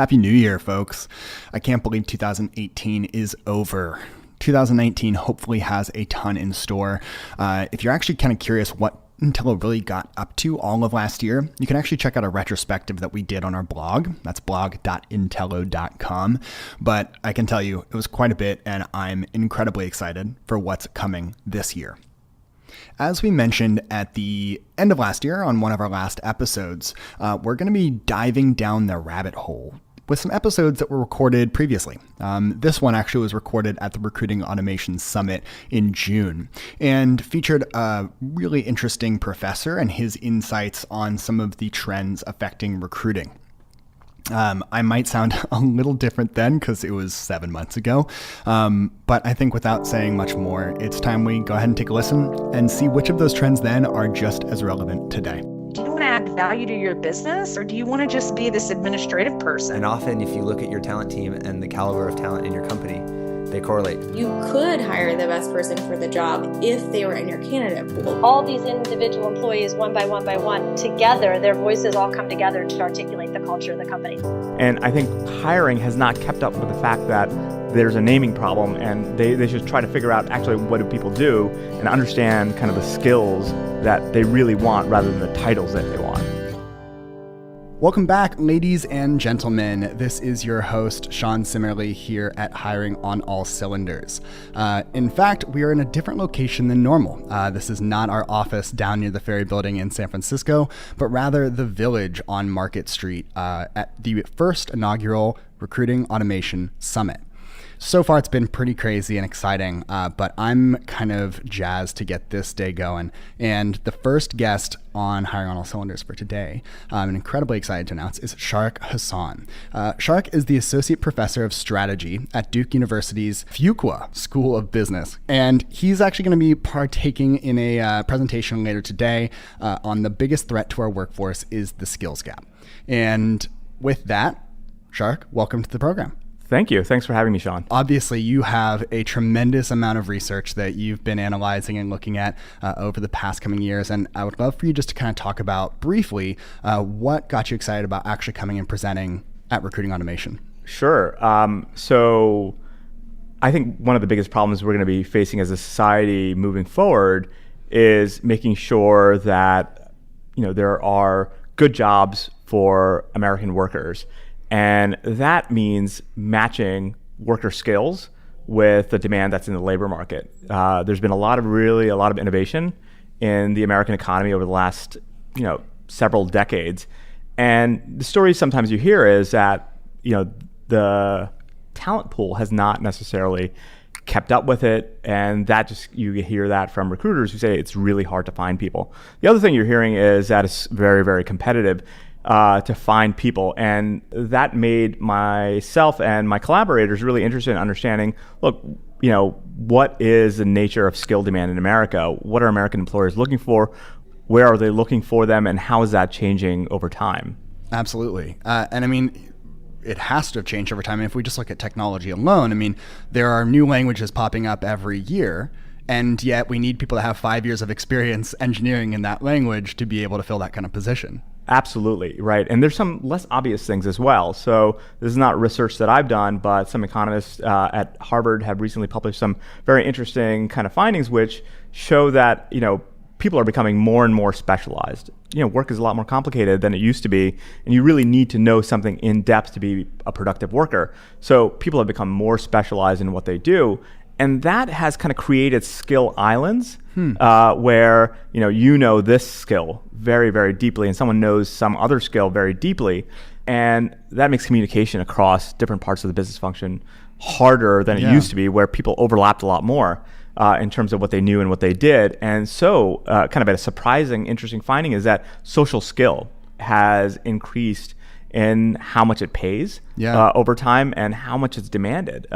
Happy New Year, folks. I can't believe 2018 is over. 2019 hopefully has a ton in store. If you're actually kind of curious what Intello really got up to all of last year, you can actually check out a retrospective that we did on our blog. That's blog.intello.com. But I can tell you it was quite a bit, and I'm incredibly excited for what's coming this year. As we mentioned at the end of last year on one of our last episodes, we're going to be diving down the rabbit hole with some episodes that were recorded previously. This one actually was recorded at the Recruiting Automation Summit in June and featured a really interesting professor and his insights on some of the trends affecting recruiting. I might sound a little different then because it was 7 months ago, but I think without saying much more, it's time we go ahead and take a listen and see which of those trends then are just as relevant today. Do you want to add value to your business, or do you want to just be this administrative person? And often, if you look at your talent team and the caliber of talent in your company, they correlate. You could hire the best person for the job if they were in your candidate pool. All these individual employees, one by one, together, their voices all come together to articulate the culture of the company. And I think hiring has not kept up with the fact that there's a naming problem, and they should try to figure out actually what do people do and understand kind of the skills that they really want rather than the titles that they want. Welcome back, ladies and gentlemen. This is your host, Sean Simerly, here at Hiring on All Cylinders. In fact, we are in a different location than normal. This is not our office down near the Ferry Building in San Francisco, but rather the Village on Market Street at the first inaugural Recruiting Automation Summit. So far, it's been pretty crazy and exciting, but I'm kind of jazzed to get this day going. And the first guest on Hiring on All Cylinders for today, I'm incredibly excited to announce, is Sharique Hasan. Sharique is the Associate Professor of Strategy at Duke University's Fuqua School of Business. And he's actually going to be partaking in a presentation later today on the biggest threat to our workforce is the skills gap. And with that, Sharique, welcome to the program. Thank you. Thanks for having me, Sean. Obviously, you have a tremendous amount of research that you've been analyzing and looking at over the past coming years. And I would love for you just to kind of talk about briefly what got you excited about actually coming and presenting at Recruiting Automation. Sure. So I think one of the biggest problems we're going to be facing as a society moving forward is making sure that, there are good jobs for American workers. And that means matching worker skills with the demand that's in the labor market. There's been a lot of innovation in the American economy over the last, several decades. And the stories sometimes you hear is that, the talent pool has not necessarily kept up with it. And you hear that from recruiters who say it's really hard to find people. The other thing you're hearing is that it's very, very competitive to find people. And that made myself and my collaborators really interested in understanding, look, what is the nature of skill demand in America? What are American employers looking for? Where are they looking for them? And how is that changing over time? Absolutely. And I mean, it has to have changed over time. And if we just look at technology alone, I mean, there are new languages popping up every year. And yet we need people to have 5 years of experience engineering in that language to be able to fill that kind of position. Absolutely, right. And there's some less obvious things as well. So this is not research that I've done, but some economists at Harvard have recently published some very interesting kind of findings which show that, people are becoming more and more specialized. Work is a lot more complicated than it used to be, and you really need to know something in depth to be a productive worker. So people have become more specialized in what they do. And that has kind of created skill islands where, this skill very, very deeply and someone knows some other skill very deeply. And that makes communication across different parts of the business function harder than it used to be, where people overlapped a lot more in terms of what they knew and what they did. And so kind of a surprising, interesting finding is that social skill has increased in how much it pays over time and how much it's demanded.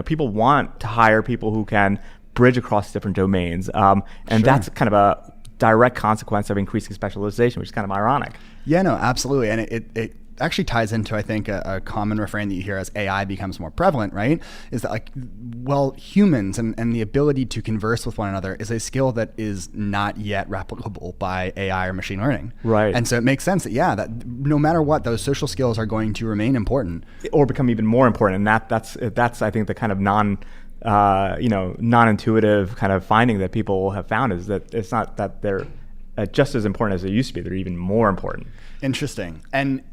People want to hire people who can bridge across different domains. And that's kind of a direct consequence of increasing specialization, which is kind of ironic. Yeah, no, absolutely. And it actually ties into, I think, a common refrain that you hear as AI becomes more prevalent, right? Is that like, well, humans and the ability to converse with one another is a skill that is not yet replicable by AI or machine learning. Right. And so it makes sense that, that no matter what, those social skills are going to remain important. Or become even more important. And that's I think, the kind of non-intuitive kind of finding that people have found, is that it's not that they're just as important as they used to be. They're even more important. Interesting. And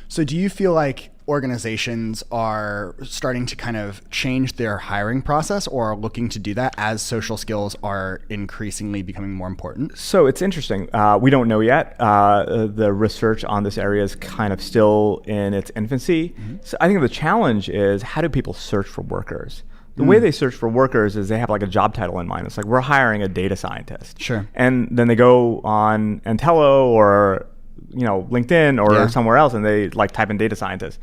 so do you feel like organizations are starting to kind of change their hiring process, or are looking to do that as social skills are increasingly becoming more important? So it's interesting. We don't know yet. The research on this area is kind of still in its infancy. So I think the challenge is, how do people search for workers? The way they search for workers is they have like a job title in mind. It's like, we're hiring a data scientist. Sure. And then they go on Antello or LinkedIn or somewhere else, and they like type in data scientist.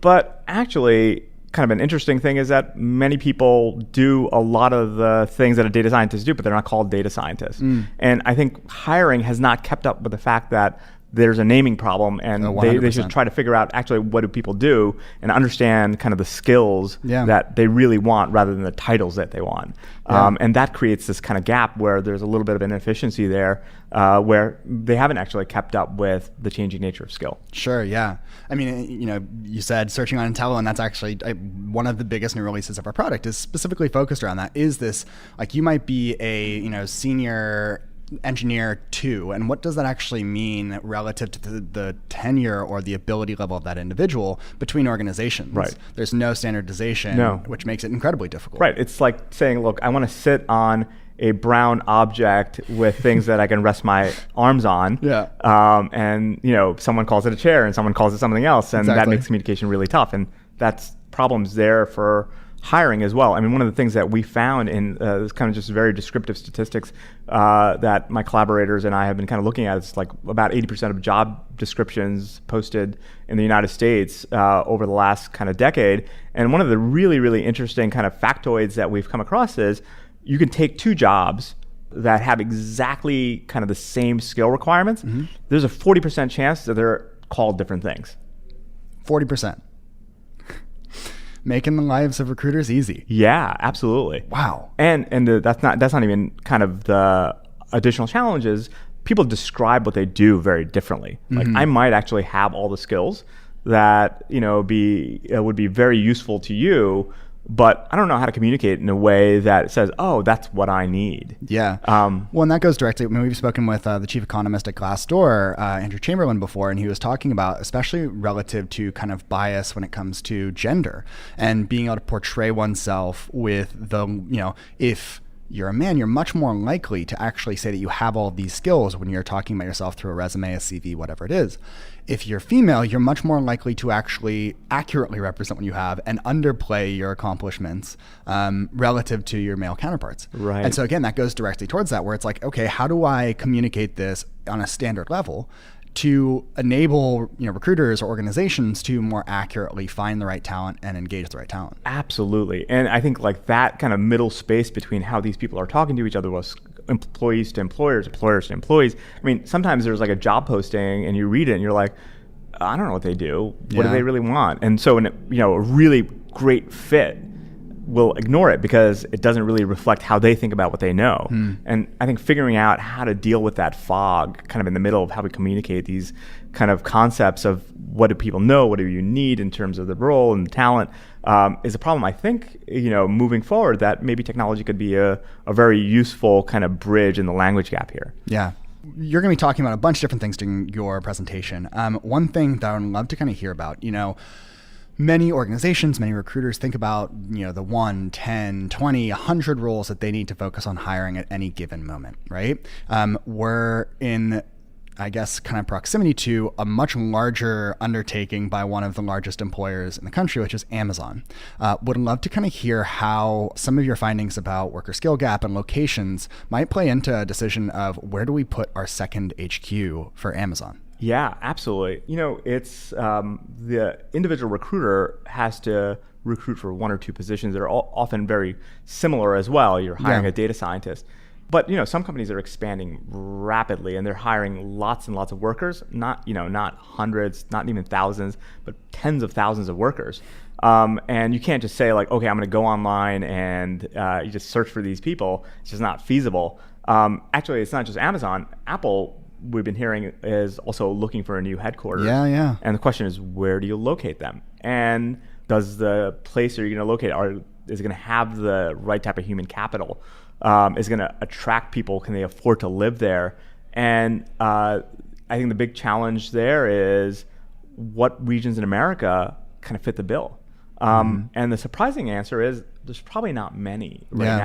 But actually, kind of an interesting thing is that many people do a lot of the things that a data scientist do, but they're not called data scientists. And I think hiring has not kept up with the fact that there's a naming problem, and they should try to figure out actually what do people do and understand kind of the skills that they really want rather than the titles that they want. And that creates this kind of gap where there's a little bit of inefficiency there, where they haven't actually kept up with the changing nature of skill. Sure, yeah. I mean, you said searching on Intello, and that's actually one of the biggest new releases of our product is specifically focused around that. Is this, like, you might be a senior engineer 2, and what does that actually mean relative to the tenure or the ability level of that individual between organizations? Right. There's no standardization, which makes it incredibly difficult. Right. It's like saying, look, I want to sit on a brown object with things that I can rest my arms on. And someone calls it a chair and someone calls it something else, and that makes communication really tough. And that's problems there for hiring as well. I mean, one of the things that we found in this kind of just very descriptive statistics that my collaborators and I have been kind of looking at is like about 80% of job descriptions posted in the United States over the last kind of decade. And one of the really, really interesting kind of factoids that we've come across is you can take 2 jobs that have exactly kind of the same skill requirements. There's a 40% chance that they're called different things. 40%. Making the lives of recruiters easy. Yeah, absolutely. Wow. And that's not even kind of the additional challenges. People describe what they do very differently. Like, I might actually have all the skills that would be very useful to you, but I don't know how to communicate in a way that says, oh, that's what I need. Yeah. Well, and that goes directly, we've spoken with the chief economist at Glassdoor, Andrew Chamberlain, before, and he was talking about, especially relative to kind of bias when it comes to gender and being able to portray oneself with if you're a man, you're much more likely to actually say that you have all of these skills when you're talking about yourself through a resume, a CV, whatever it is. If you're female, you're much more likely to actually accurately represent what you have and underplay your accomplishments relative to your male counterparts. Right. And so again, that goes directly towards that, where it's like, okay, how do I communicate this on a standard level to enable recruiters or organizations to more accurately find the right talent and engage the right talent? Absolutely. And I think like that kind of middle space between how these people are talking to each other, was employees to employers, employers to employees. I mean, sometimes there's like a job posting and you read it and you're like, I don't know what they do. What do they really want? And so a really great fit will ignore it because it doesn't really reflect how they think about what they know. And I think figuring out how to deal with that fog kind of in the middle of how we communicate these kind of concepts of what do people know, what do you need in terms of the role and the talent is a problem. I think, moving forward, that maybe technology could be a very useful kind of bridge in the language gap here. Yeah. You're going to be talking about a bunch of different things during your presentation. One thing that I would love to kind of hear about, many organizations, many recruiters think about, the 1, 10, 20, 100 roles that they need to focus on hiring at any given moment, right? We're in, I guess, kind of proximity to a much larger undertaking by one of the largest employers in the country, which is Amazon. Would love to kind of hear how some of your findings about worker skill gap and locations might play into a decision of where do we put our second HQ for Amazon? Yeah, absolutely. It's the individual recruiter has to recruit for 1 or 2 positions that are often very similar as well. You're hiring a data scientist. But some companies are expanding rapidly, and they're hiring lots and lots of workers. Not hundreds, not even thousands, but tens of thousands of workers. And you can't just say like, okay, I'm going to go online and you just search for these people. It's just not feasible. Actually, it's not just Amazon. Apple, we've been hearing, is also looking for a new headquarters. Yeah. And the question is, where do you locate them? And does the place you're going to locate, is it going to have the right type of human capital? Is it going to attract people? Can they afford to live there? And I think the big challenge there is what regions in America kind of fit the bill. And the surprising answer is there's probably not many right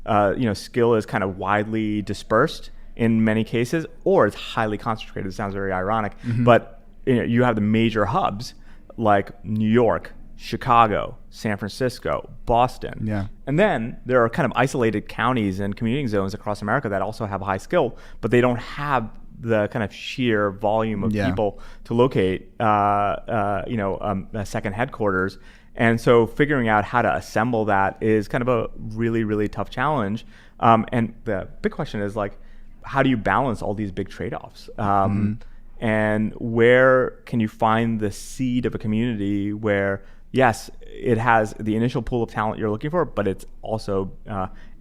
now. Skill is kind of widely dispersed in many cases, or it's highly concentrated. It sounds very ironic, but you have the major hubs like New York, Chicago, San Francisco, Boston. Yeah. And then there are kind of isolated counties and commuting zones across America that also have high skill, but they don't have the kind of sheer volume of people to locate a second headquarters. And so figuring out how to assemble that is kind of a really, really tough challenge. And the big question is like, how do you balance all these big trade-offs? And where can you find the seed of a community where, yes, it has the initial pool of talent you're looking for, but it's also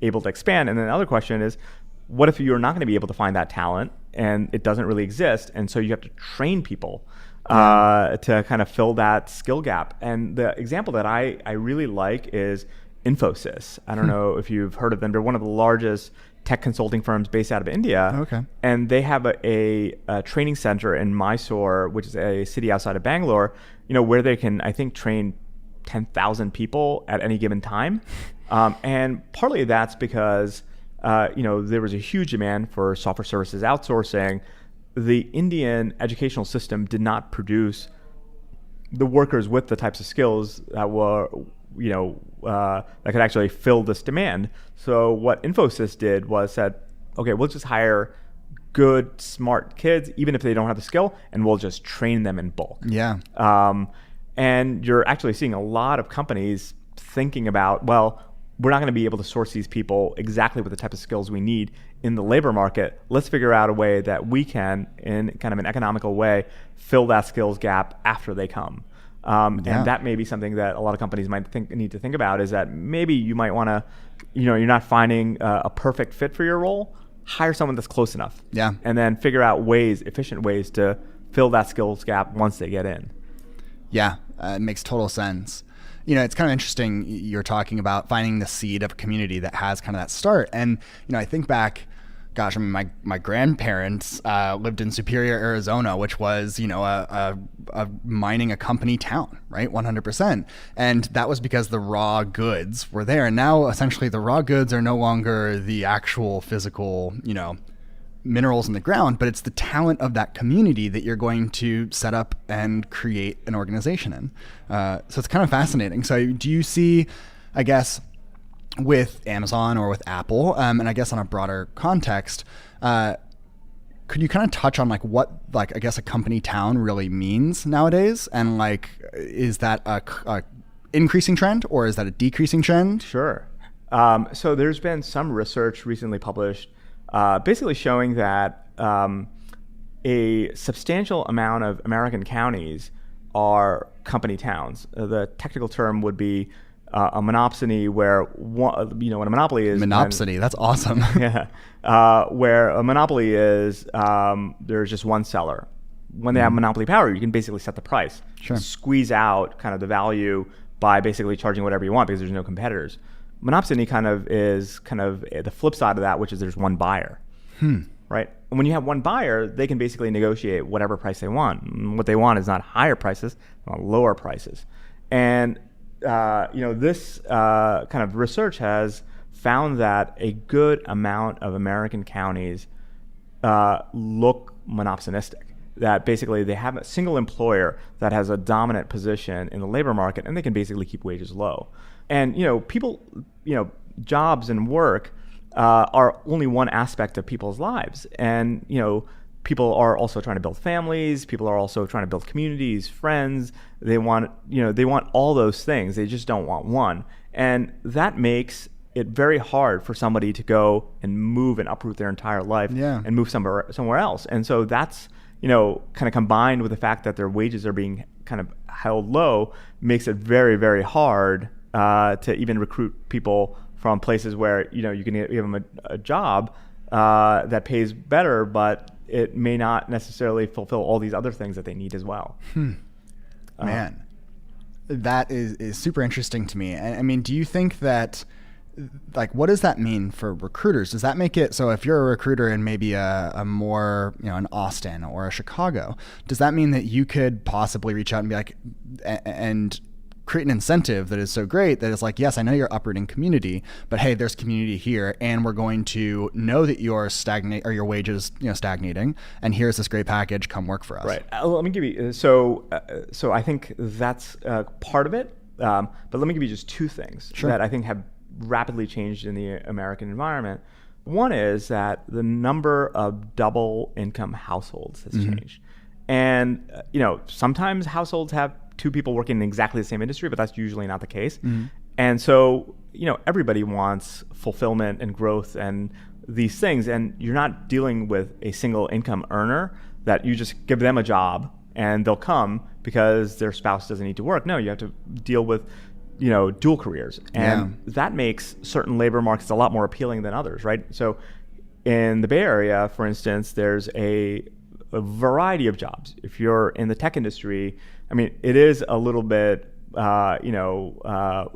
able to expand? And then the other question is, what if you're not going to be able to find that talent and it doesn't really exist? And so you have to train people to kind of fill that skill gap. And the example that I really like is Infosys. I don't know if you've heard of them. They're one of the largest tech consulting firms based out of India. Okay. And they have a training center in Mysore, which is a city outside of Bangalore, where they can, I think, train 10,000 people at any given time. And partly that's because, there was a huge demand for software services outsourcing. The Indian educational system did not produce the workers with the types of skills that were, that could actually fill this demand. So what Infosys did was said, okay, we'll just hire good, smart kids, even if they don't have the skill, and we'll just train them in bulk. Yeah. And you're actually seeing a lot of companies thinking about, well, we're not going to be able to source these people exactly with the type of skills we need in the labor market. Let's figure out a way that we can, in kind of an economical way, fill that skills gap after they come. And that may be something that a lot of companies might need to think about, is that maybe you might want to, you're not finding a perfect fit for your role, hire someone that's close enough. Yeah. And then figure out efficient ways to fill that skills gap once they get in. Yeah, it makes total sense. It's kind of interesting you're talking about finding the seed of a community that has kind of that start. And, I think back, gosh, I mean, my grandparents lived in Superior, Arizona, which was, a mining a company town, right? 100%. And that was because the raw goods were there. And now essentially the raw goods are no longer the actual physical, minerals in the ground, but it's the talent of that community that you're going to set up and create an organization in. So it's kind of fascinating. So do you see, I guess, with Amazon or with Apple, and I guess on a broader context, could you kind of touch on what I guess a company town really means nowadays? And is that a increasing trend or is that a decreasing trend? Sure. So there's been some research recently published basically showing that a substantial amount of American counties are company towns. The technical term would be a monopsony, where what a monopoly is. Monopsony, that's awesome. Yeah, where a monopoly is there's just one seller. When they have monopoly power, you can basically set the price, squeeze out kind of the value by basically charging whatever you want because there's no competitors. Monopsony is the flip side of that, which is there's one buyer, right? And when you have one buyer, they can basically negotiate whatever price they want. And what they want is not higher prices, they want lower prices. And this kind of research has found that a good amount of American counties look monopsonistic. That basically they have a single employer that has a dominant position in the labor market, and they can basically keep wages low. And people, jobs and work are only one aspect of people's lives. And people are also trying to build families. People are also trying to build communities, friends. They want all those things. They just don't want one. And that makes it very hard for somebody to go and move and uproot their entire life and move somewhere else. And so that's, kind of combined with the fact that their wages are being kind of held low, makes it very, very hard to even recruit people from places where, you can give them a job that pays better, but it may not necessarily fulfill all these other things that they need as well. Man, that is super interesting to me. I mean, do you think that, like, what does that mean for recruiters? Does that make it so if you're a recruiter in maybe a more, an Austin or a Chicago, does that mean that you could possibly reach out and be like, and create an incentive that is so great that it's like, yes, I know you're uprooting community, but hey, there's community here, and we're going to know that you're stagnate or your wages, stagnating, and here's this great package, come work for us. Right. Let me give you, so I think that's part of it, but let me give you just two things that I think have rapidly changed in the American environment. One is that the number of double income households has changed. And, sometimes households have two people working in exactly the same industry, but that's usually not the case. And so, everybody wants fulfillment and growth and these things. And you're not dealing with a single income earner that you just give them a job and they'll come because their spouse doesn't need to work. No, you have to deal with, dual careers. And that makes certain labor markets a lot more appealing than others, right? So in the Bay Area, for instance, there's a variety of jobs. If you're in the tech industry, I mean, it is a little bit, mono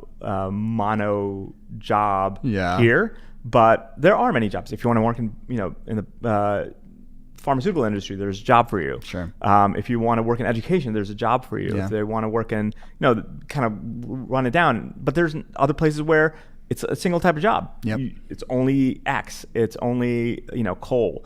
job here, but there are many jobs. If you want to work in, in the pharmaceutical industry, there's a job for you. Sure. If you want to work in education, there's a job for you. If they want to work in, kind of run it down. But there's other places where it's a single type of job. It's only X. It's only, coal.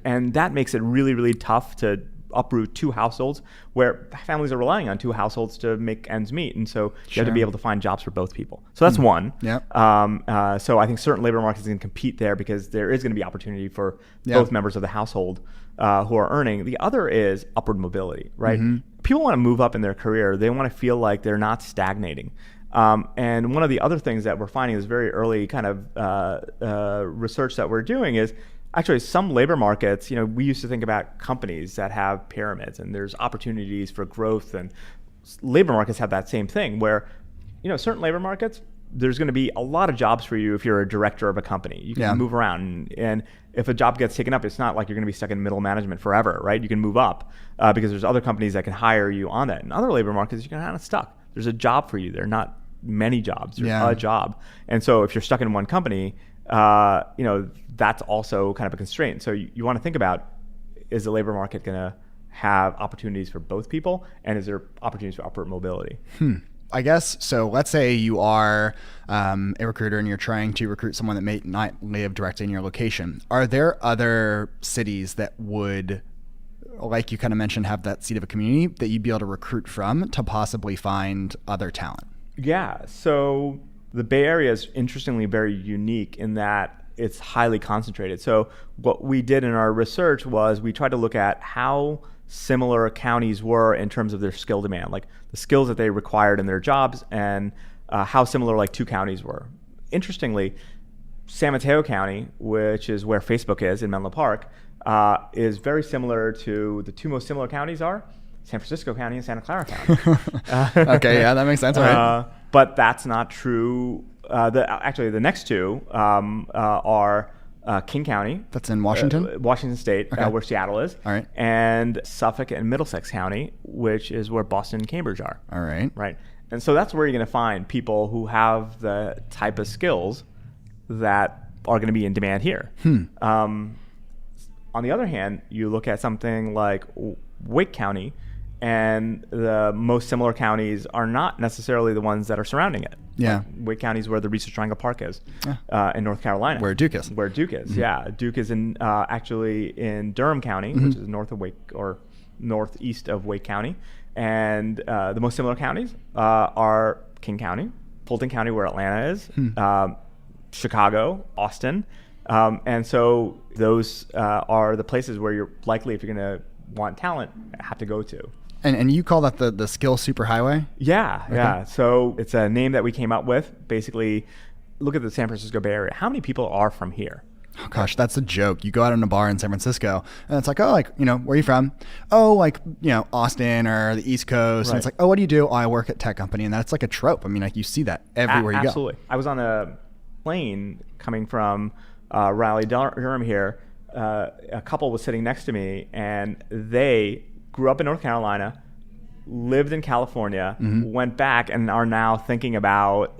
And that makes it really, really tough to uproot two households where families are relying on two households to make ends meet. And so you have to be able to find jobs for both people. So that's one. So I think certain labor markets can compete there because there is going to be opportunity for both members of the household who are earning. The other is upward mobility, right? People want to move up in their career. They want to feel like they're not stagnating. And one of the other things that we're finding is very early kind of research that we're doing is actually some labor markets, we used to think about companies that have pyramids and there's opportunities for growth, and labor markets have that same thing where, certain labor markets, there's going to be a lot of jobs for you if you're a director of a company. You can move around, and if a job gets taken up, it's not like you're going to be stuck in middle management forever, right? You can move up because there's other companies that can hire you on that. In other labor markets, you're kind of stuck. There's a job for you. There are not many jobs. There's a job. And so if you're stuck in one company, that's also kind of a constraint. So you want to think about, is the labor market going to have opportunities for both people, and is there opportunities for upward mobility? I guess, so let's say you are a recruiter and you're trying to recruit someone that may not live directly in your location. Are there other cities that would, like you kind of mentioned, have that seat of a community that you'd be able to recruit from to possibly find other talent? Yeah, so the Bay Area is interestingly very unique in that it's highly concentrated. So what we did in our research was we tried to look at how similar counties were in terms of their skill demand, like the skills that they required in their jobs, and how similar like two counties were. Interestingly, San Mateo County, which is where Facebook is in Menlo Park, is very similar to the two most similar counties are San Francisco County and Santa Clara County. Okay, yeah, that makes sense. All right. But that's not true. Actually, the next two are King County. That's in Washington? Washington State, Okay. Where Seattle is. All right. And Suffolk and Middlesex County, which is where Boston and Cambridge are. All right. Right. And so that's where you're going to find people who have the type of skills that are going to be in demand here. On the other hand, you look at something like Wake County, and the most similar counties are not necessarily the ones that are surrounding it. Yeah. Like Wake County is where the Research Triangle Park is in North Carolina. Where Duke is. Yeah. Duke is in actually in Durham County, which is north of Wake or northeast of Wake County. And the most similar counties are King County, Fulton County, where Atlanta is, Chicago, Austin. And so those are the places where you're likely, if you're going to want talent, have to go to. And you call that the skill superhighway? Yeah. So it's a name that we came up with. Basically, look at the San Francisco Bay Area. How many people are from here? Oh gosh, that's a joke. You go out in a bar in San Francisco and it's like, oh, like, where are you from? Oh, like, Austin or the East Coast. Right. And it's like, oh, what do you do? Oh, I work at tech company. And that's like a trope. I mean, like you see that everywhere you go. Absolutely. I was on a plane coming from Raleigh, Durham here. A couple was sitting next to me and they grew up in North Carolina, lived in California, went back and are now thinking about,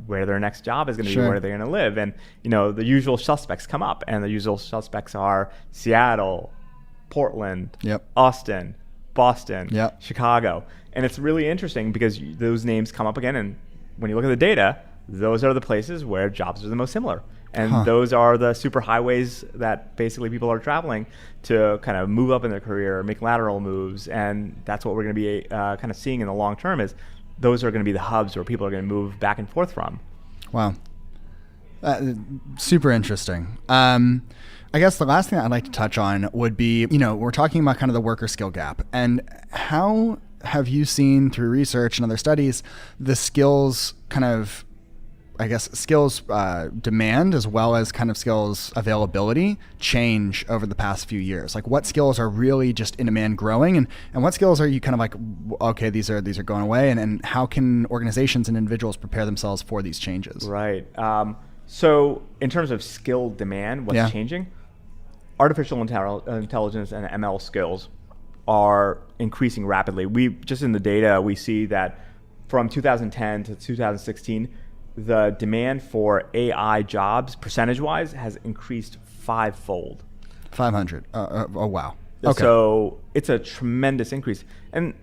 where their next job is going to be, where they're going to live. And, the usual suspects come up, and the usual suspects are Seattle, Portland, Austin, Boston, Chicago. And it's really interesting because those names come up again. And when you look at the data, those are the places where jobs are the most similar. And those are the super highways that basically people are traveling to kind of move up in their career, make lateral moves. And that's what we're going to be kind of seeing in the long term is those are going to be the hubs where people are going to move back and forth from. Wow. Super interesting. I guess the last thing I'd like to touch on would be, we're talking about kind of the worker skill gap. And how have you seen through research and other studies the skills kind of skills demand as well as kind of skills availability change over the past few years? Like what skills are really just in demand growing and what skills are you kind of like, okay, these are going away and how can organizations and individuals prepare themselves for these changes? Right. So in terms of skill demand, what's changing? Artificial intelligence and ML skills are increasing rapidly. Just in the data, we see that from 2010 to 2016, the demand for AI jobs, percentage-wise, has increased 5-fold. 500. Oh, wow. Okay. So it's a tremendous increase. And,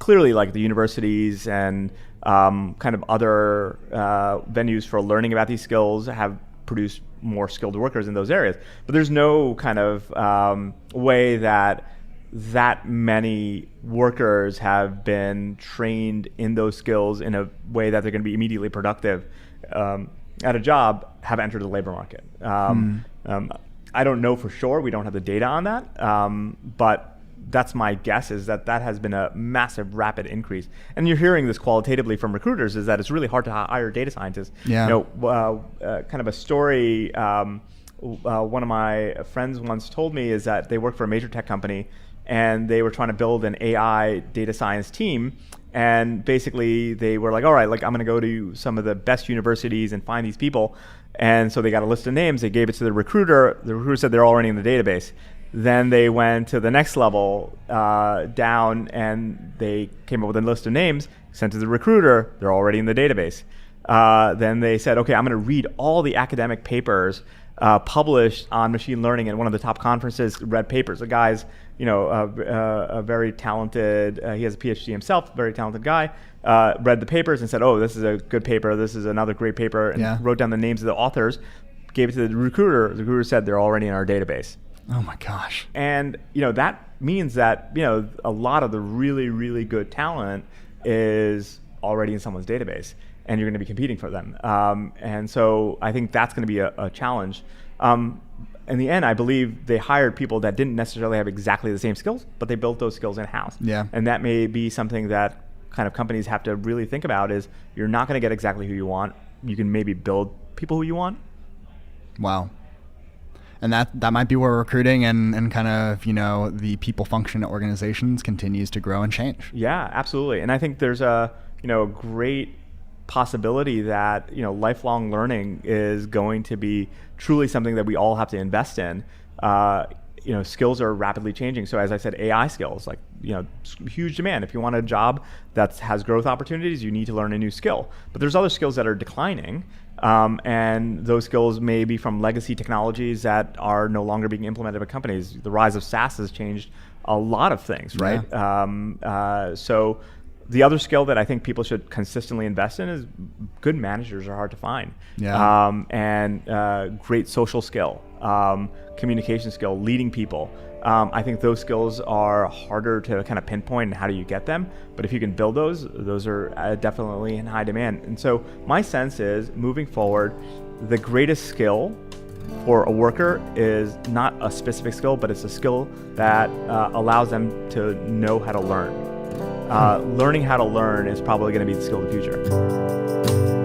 clearly like the universities and kind of other venues for learning about these skills have produced more skilled workers in those areas. But there's no kind of way that many workers have been trained in those skills in a way that they're going to be immediately productive at a job, have entered the labor market. I don't know for sure. We don't have the data on that. But that's my guess is that has been a massive, rapid increase. And you're hearing this qualitatively from recruiters is that it's really hard to hire data scientists. Yeah. Kind of a story one of my friends once told me is that they work for a major tech company and they were trying to build an AI data science team. And basically they were like, all right, like I'm going to go to some of the best universities and find these people. And so they got a list of names. They gave it to the recruiter. The recruiter said they're already in the database. Then they went to the next level down and they came up with a list of names, sent to the recruiter. They're already in the database. Then they said, okay, I'm going to read all the academic papers published on machine learning at one of the top conferences, read papers. The guy's, a very talented, he has a PhD himself, very talented guy, read the papers and said, oh, this is a good paper, this is another great paper, and wrote down the names of the authors, gave it to the recruiter. The recruiter said they're already in our database. Oh my gosh. And, that means that, a lot of the really, really good talent is already in someone's database. And you're going to be competing for them. And so I think that's going to be a challenge. In the end, I believe they hired people that didn't necessarily have exactly the same skills, but they built those skills in-house. Yeah. And that may be something that kind of companies have to really think about is you're not going to get exactly who you want. You can maybe build people who you want. Wow. And that might be where recruiting and kind of, the people function at organizations continues to grow and change. Yeah, absolutely. And I think there's a great possibility that lifelong learning is going to be truly something that we all have to invest in. Skills are rapidly changing. So as I said, AI skills, like huge demand. If you want a job that has growth opportunities, you need to learn a new skill. But there's other skills that are declining, and those skills may be from legacy technologies that are no longer being implemented by companies. The rise of SaaS has changed a lot of things, right? Yeah. So the other skill that I think people should consistently invest in is good managers are hard to find. Yeah. And great social skill, communication skill, leading people. I think those skills are harder to kind of pinpoint and how do you get them. But if you can build those are definitely in high demand. And so my sense is moving forward, the greatest skill for a worker is not a specific skill, but it's a skill that allows them to know how to learn. Learning how to learn is probably going to be the skill of the future.